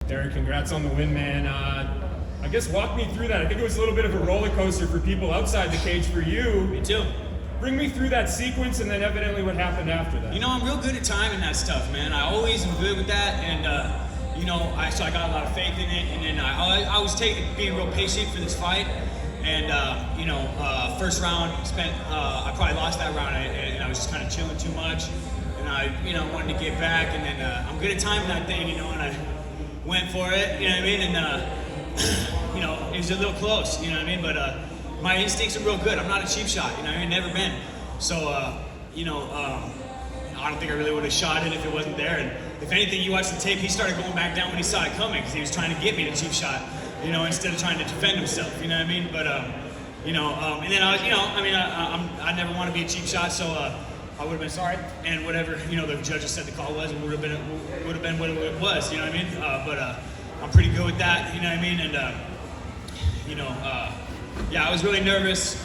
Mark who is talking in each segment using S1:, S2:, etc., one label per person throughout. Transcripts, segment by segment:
S1: Derek, congrats on the win, man. I guess walk me through that. I think it was a little bit of a roller coaster for people outside the cage for you.
S2: Me too.
S1: Bring me through that sequence and then evidently what happened after that.
S2: You know, I'm real good at timing that stuff, man. I always am good with that, and you know, so I got a lot of faith in it, and then I was being real patient for this fight, and you know, first round I probably lost that round, and I was just kind of chilling too much, and I, you know, wanted to get back, and then I'm good at timing that thing, you know, and I went for it, you know what I mean, and you know, it was a little close, you know what I mean, but my instincts are real good. I'm not a cheap shot, you know, I've never been. So, you know, I don't think I really would have shot it if it wasn't there. And if anything, you watch the tape, he started going back down when he saw it coming because he was trying to get me to cheap shot, you know, instead of trying to defend himself, you know what I mean? But, you know, and then I was, you know, I mean, I never want to be a cheap shot, so I would have been sorry. And whatever, you know, the judges said the call was, it would have been what it was, you know what I mean? But I'm pretty good with that, you know what I mean? And, you know, yeah, I was really nervous,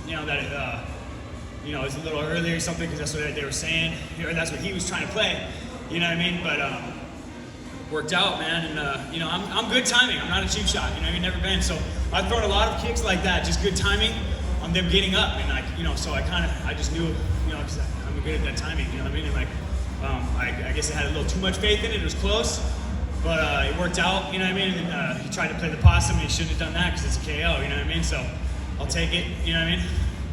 S2: you know, that it, you know, it was a little early or something because that's what they were saying, or that's what he was trying to play, you know what I mean? But worked out, man, and you know, I'm good timing. I'm not a cheap shot, you know, I've never been. So I've thrown a lot of kicks like that, just good timing on them getting up, and like, you know, so I just knew, you know, because I'm good at that timing, you know what I mean? And like, I guess I had a little too much faith in it. It was close. But it worked out, you know what I mean? And he tried to play the possum, and he shouldn't have done that because it's a KO, you know what I mean? So I'll take it, you know what I mean?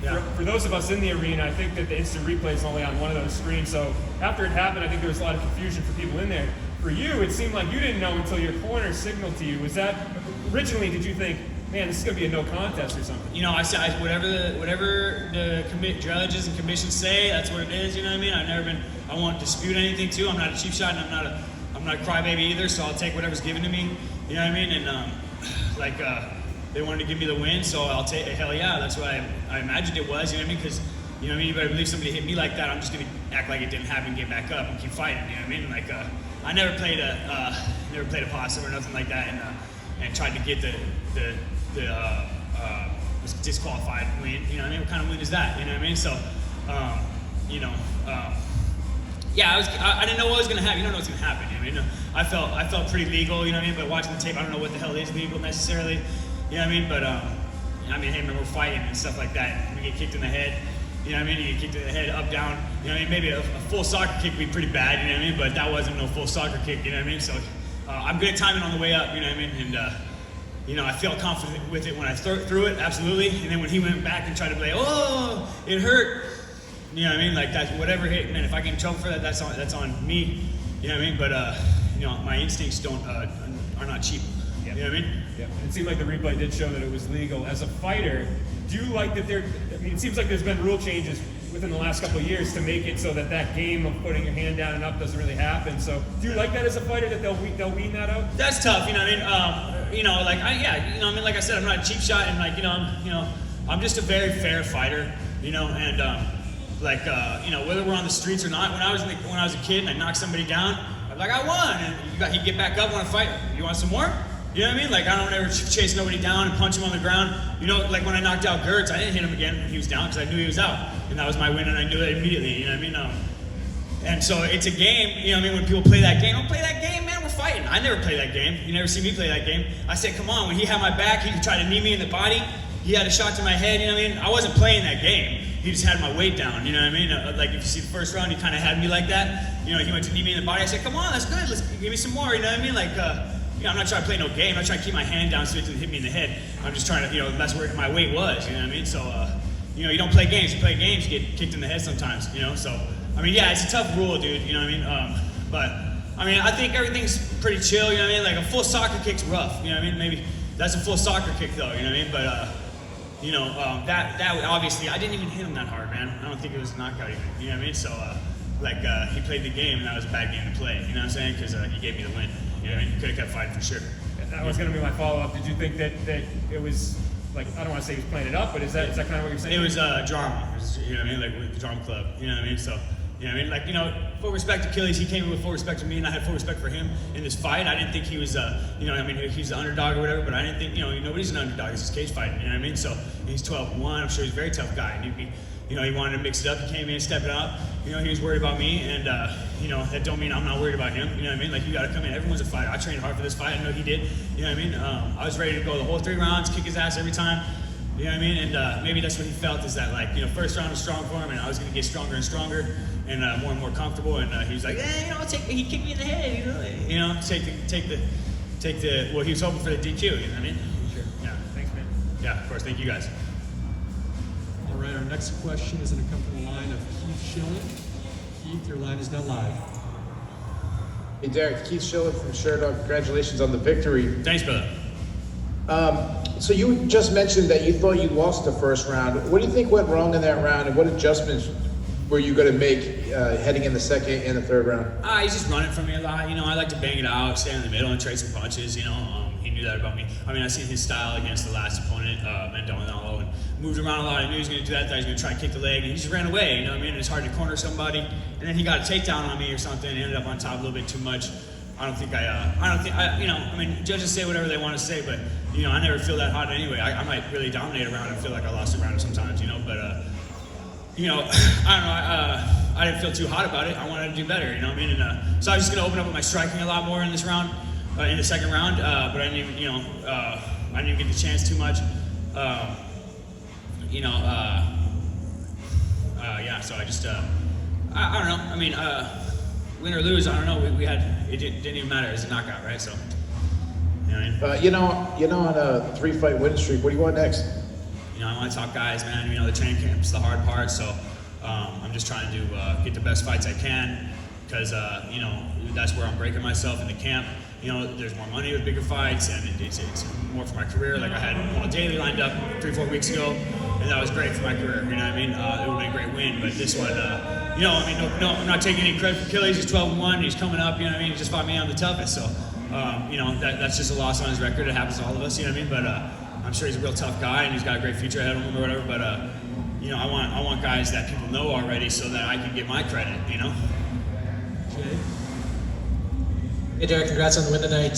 S2: Yeah.
S1: For those of us in the arena, I think that the instant replay is only on one of those screens. So after it happened, I think there was a lot of confusion for people in there. For you, it seemed like you didn't know until your corner signaled to you. Was that originally? Did you think, man, this is going to be a no contest or something?
S2: You know, I said whatever the judges and commissions say, that's what it is. You know what I mean? I won't dispute anything too. I'm not a cheap shot, and I'm not a crybaby either. So I'll take whatever's given to me. You know what I mean? And like. They wanted to give me the win, so I'll take it. Hell yeah, that's what I imagined it was, you know what I mean? Because, you know what I mean, you better believe somebody hit me like that, I'm just going to act like it didn't happen, get back up, and keep fighting, you know what I mean? Like, I never played a possum or nothing like that, and tried to get was disqualified win, you know what I mean? What kind of win is that, you know what I mean? So, you know, yeah, I didn't know what was going to happen. You don't know what's going to happen, you know what I mean? I felt pretty legal, you know what I mean? But watching the tape, I don't know what the hell is legal necessarily. You know what I mean? But, I mean, hey, remember fighting and stuff like that. You get kicked in the head, you know what I mean? You get kicked in the head, up, down. You know what I mean? Maybe a full soccer kick would be pretty bad, you know what I mean? But that wasn't no full soccer kick, you know what I mean? So I'm good at timing on the way up, you know what I mean? And, you know, I felt confident with it when I threw it, absolutely. And then when he went back and tried to play, oh, it hurt. You know what I mean? Like, that's whatever hit, man, if I get in trouble for that, that's on me, you know what I mean? But, you know, my instincts are not cheap. You know what I mean?
S1: Yeah. It seemed like the replay did show that it was legal. As a fighter, do you like that I mean, it seems like there's been rule changes within the last couple of years to make it so that game of putting your hand down and up doesn't really happen. So do you like that as a fighter, that they'll wean that out?
S2: That's tough, you know what I mean? You know, like, you know what I mean? Like I said, I'm not a cheap shot, and like, you know, I'm just a very fair fighter, you know, and like, you know, whether we're on the streets or not, when I was a kid and I knocked somebody down, I'm like, I won, and he'd get back up, want to fight. You want some more? You know what I mean? Like, I don't ever chase nobody down and punch him on the ground. You know, like when I knocked out Gertz, I didn't hit him again when he was down because I knew he was out. And that was my win, and I knew it immediately, you know what I mean? And so it's a game, you know what I mean? When people play that game, don't play that game, man, we're fighting. I never play that game. You never see me play that game. I said, come on, when he had my back, he tried to knee me in the body. He had a shot to my head, you know what I mean? I wasn't playing that game. He just had my weight down, you know what I mean? Like, if you see the first round, he kind of had me like that. You know, he went to knee me in the body. I said, come on, that's good. Let's give me some more, you know what I mean? Like, you know, I'm not trying to play no game. I'm not trying to keep my hand down so it doesn't hit me in the head. I'm just trying to, you know, that's where my weight was, you know what I mean? So, you know, you don't play games. You play games, you get kicked in the head sometimes, you know? So, I mean, yeah, it's a tough rule, dude, you know what I mean? But, I mean, I think everything's pretty chill, you know what I mean? Like, a full soccer kick's rough, you know what I mean? Maybe that's a full soccer kick, though, you know what I mean? But, you know, that obviously, I didn't even hit him that hard, man. I don't think it was a knockout even, you know what I mean? So, like, he played the game, and that was a bad game to play, you know what I'm saying? Because he gave me the win, you know what I mean? He could have kept fighting for sure.
S1: That was going to be my follow-up. Did you think that it was, like, I don't want to say he was playing it up, but is that kind of what you're saying?
S2: It was drama, you know what I mean? Like, with the drama club, you know what I mean? So, you know what I mean? Like, you know, full respect to Killys. He came in with full respect to me, and I had full respect for him in this fight. I didn't think he was, you know, I mean, he's the underdog or whatever, but I didn't think, you know, nobody's an underdog. It's just cage fighting, you know what I mean? So he's 12-1. I'm sure he's a very tough guy. And you know, he wanted to mix it up. He came in, stepping up. You know, he was worried about me, and you know, that don't mean I'm not worried about him. You know what I mean? Like, you got to come in. Everyone's a fighter. I trained hard for this fight. I know he did. You know what I mean? I was ready to go the whole 3 rounds, kick his ass every time. You know what I mean? And maybe that's what he felt, is that, like, you know, first round was strong for him, and I was going to get stronger and stronger and more comfortable. And he was like, you know, he kicked me in the head. You know, take the. Well, he was hoping for the DQ. You know what I mean?
S1: Sure. Yeah. Thanks, man.
S2: Yeah, of course. Thank you guys.
S3: All right, our next question is going to come from the line of Keith Schilling. Keith, your line is now live.
S4: Hey Derek, Keith Schiller from Sherdog. Congratulations on the victory.
S2: Thanks, brother.
S4: So you just mentioned that you thought you lost the first round. What do you think went wrong in that round, and what adjustments were you going to make heading in the second and the third round?
S2: He's just running from me a lot. You know, I like to bang it out, stay in the middle, and trade some punches. You know, he knew that about me. I mean, I seen his style against the last opponent, Mendonado, and moved around a lot. I knew he was going to do that. Thought he was going to try and kick the leg, and he just ran away. You know what I mean? It's hard to corner somebody, and then he got a takedown on me or something. And ended up on top a little bit too much. I you know, I mean, judges say whatever they want to say, but, you know, I never feel that hot anyway. I might really dominate a round and feel like I lost a round sometimes, you know, but, you know, I don't know, I didn't feel too hot about it. I wanted to do better, you know what I mean? And so I was just going to open up with my striking a lot more in this round, in the second round, but I didn't even, you know, I didn't even get the chance too much. You know, yeah, so I just, I don't know, I mean, win or lose, I don't know. We had, it didn't even matter. It was a knockout, right? So, you know what I mean?
S4: You know, on a 3-fight win streak, what do you want next?
S2: You know, I want to talk guys, man. You know, the training camp's the hard part, so I'm just trying to get the best fights I can, because, you know, that's where I'm breaking myself in the camp. You know, there's more money with bigger fights, and it's more for my career. Like, I had Paul Daly lined up 3-4 weeks ago, and that was great for my career, you know what I mean? It would have been a great win, but this one, you know, I mean, no, I'm not taking any credit for Killys. He's 12-1, he's coming up, you know what I mean? He just fought me on the toughest, so, you know, that's just a loss on his record. It happens to all of us, you know what I mean? But I'm sure he's a real tough guy, and he's got a great future ahead of him or whatever, but, you know, I want guys that people know already so that I can get my credit, you know?
S3: Jay?
S5: Hey Derek, congrats on the win tonight.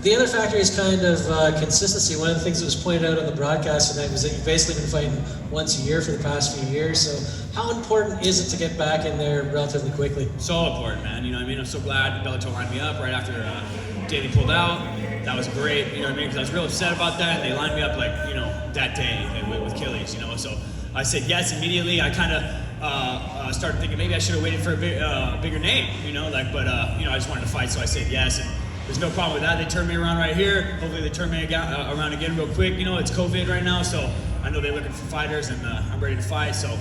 S5: The other factor is kind of consistency. One of the things that was pointed out on the broadcast tonight was that you've basically been fighting once a year for the past few years. So how important is it to get back in there relatively quickly?
S2: So important, man. You know what I mean? I'm so glad Bellator lined me up right after Daly pulled out. That was great, you know what I mean? Because I was real upset about that. They lined me up, like, you know, that day with Killys, you know? So I said yes immediately. I kind of started thinking maybe I should have waited for a bigger name, you know, like, but, you know, I just wanted to fight, so I said yes, and there's no problem with that. They turned me around right here. Hopefully they turn me around again real quick. You know, it's COVID right now, so I know they're looking for fighters, and I'm ready to fight, so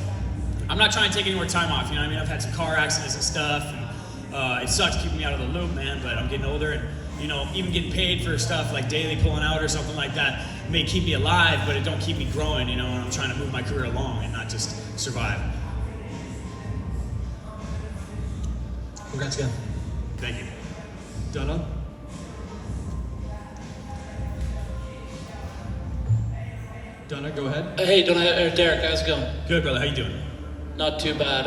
S2: I'm not trying to take any more time off, you know what I mean? I've had some car accidents and stuff, and it sucks keeping me out of the loop, man, but I'm getting older, and, you know, even getting paid for stuff like Daly pulling out or something like that may keep me alive, but it don't keep me growing, you know, and I'm trying to move my career along and not just survive.
S5: Congrats again.
S2: Thank you.
S3: Donna? Donna, go ahead.
S6: Hey, Derek, how's it going?
S2: Good, brother. How you doing?
S6: Not too bad.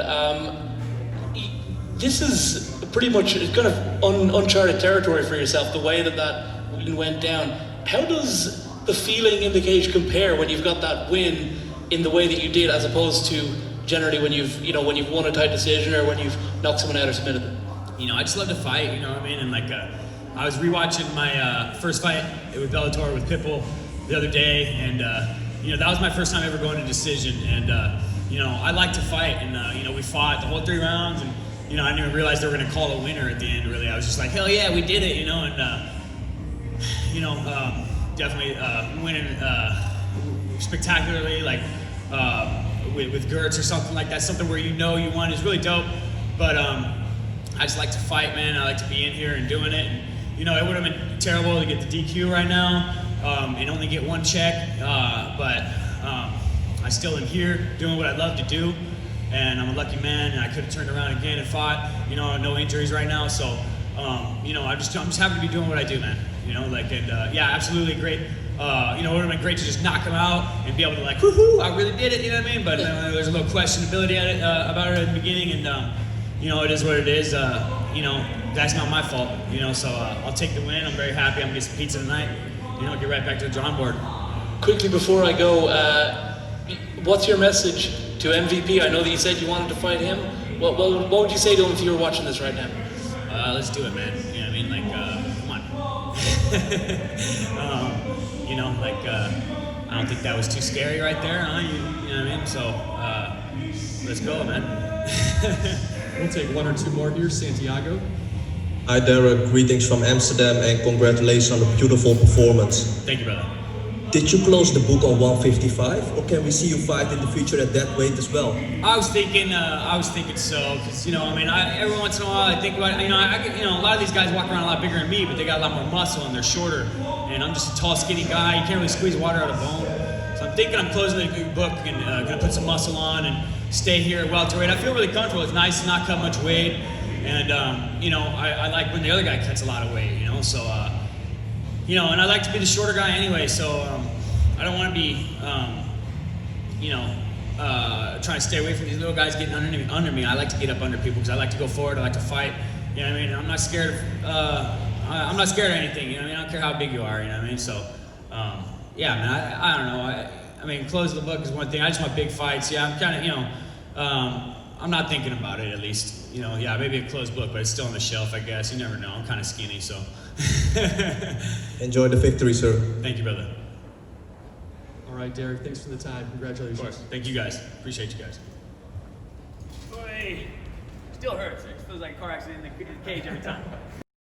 S6: This is pretty much kind of uncharted territory for yourself, the way that win went down. How does the feeling in the cage compare when you've got that win in the way that you did, as opposed to generally when you've won a tight decision or when you've knocked someone out or submitted them?
S2: You know, I just love to fight, you know what I mean? And like, I was rewatching my first fight with Bellator with Pitbull the other day, and you know, that was my first time ever going to decision. And you know, I like to fight, and you know, we fought the whole 3 rounds, and you know, I didn't even realize they were going to call a winner at the end. Really, I was just like, hell yeah, we did it, you know. And you know, definitely winning spectacularly, like with Gertz or something like that, something where you know you won is really dope. But I just like to fight, man. I like to be in here and doing it. And, you know, it would have been terrible to get the DQ right now and only get 1 check, but I still am here doing what I love to do, and I'm a lucky man, and I could have turned around again and fought. You know, no injuries right now, so you know, I'm just happy to be doing what I do, man. You know, like, and yeah, absolutely great. You know, it would have been great to just knock him out and be able to like, woohoo, I really did it, you know what I mean? But there's a little questionability at it, about it at the beginning, and you know, it is what it is. You know, that's not my fault, you know, so I'll take the win. I'm very happy. I'm gonna get some pizza tonight, you know, get right back to the drawing board.
S6: Quickly before I go, what's your message to MVP. I know that you said you wanted to fight him. What would you say to him if you were watching this right now?
S2: Let's do it, man. You know what I mean? Like, come on. You know, like, I don't think that was too scary right there, huh? You know what I mean? So, let's go, man.
S3: We'll take one or two more here. Santiago.
S7: Hi Derek, greetings from Amsterdam and congratulations on the beautiful performance.
S2: Thank you, brother.
S7: Did you close the book on 155 or can we see you fight in the future at that weight as well?
S2: I was thinking so, because, you know, I mean, every once in a while I think about, you know, a lot of these guys walk around a lot bigger than me, but they got a lot more muscle and they're shorter. And I'm just a tall, skinny guy. You can't really squeeze water out of bone. So I'm thinking I'm closing the book and gonna put some muscle on and stay here at welterweight. I feel really comfortable. It's nice to not cut much weight. And, you know, I like when the other guy cuts a lot of weight, you know, so, you know, and I like to be the shorter guy anyway, so I don't want to be, you know, trying to stay away from these little guys getting under me. I like to get up under people because I like to go forward. I like to fight. You know what I mean? I'm not scared of anything. You know what I mean? I don't care how big you are. You know what I mean? So, yeah, man. I don't know. I mean, close the book is one thing. I just want big fights. Yeah, I'm kind of, you know, I'm not thinking about it at least. You know, yeah, maybe a closed book, but it's still on the shelf, I guess. You never know. I'm kind of skinny, so.
S7: Enjoy the victory, sir.
S2: Thank you, brother.
S3: All right, Derek, thanks for the time. Congratulations.
S2: Of course. Thank you guys. Appreciate you guys.
S8: Boy, still hurts. It feels like a car accident in the cage every time.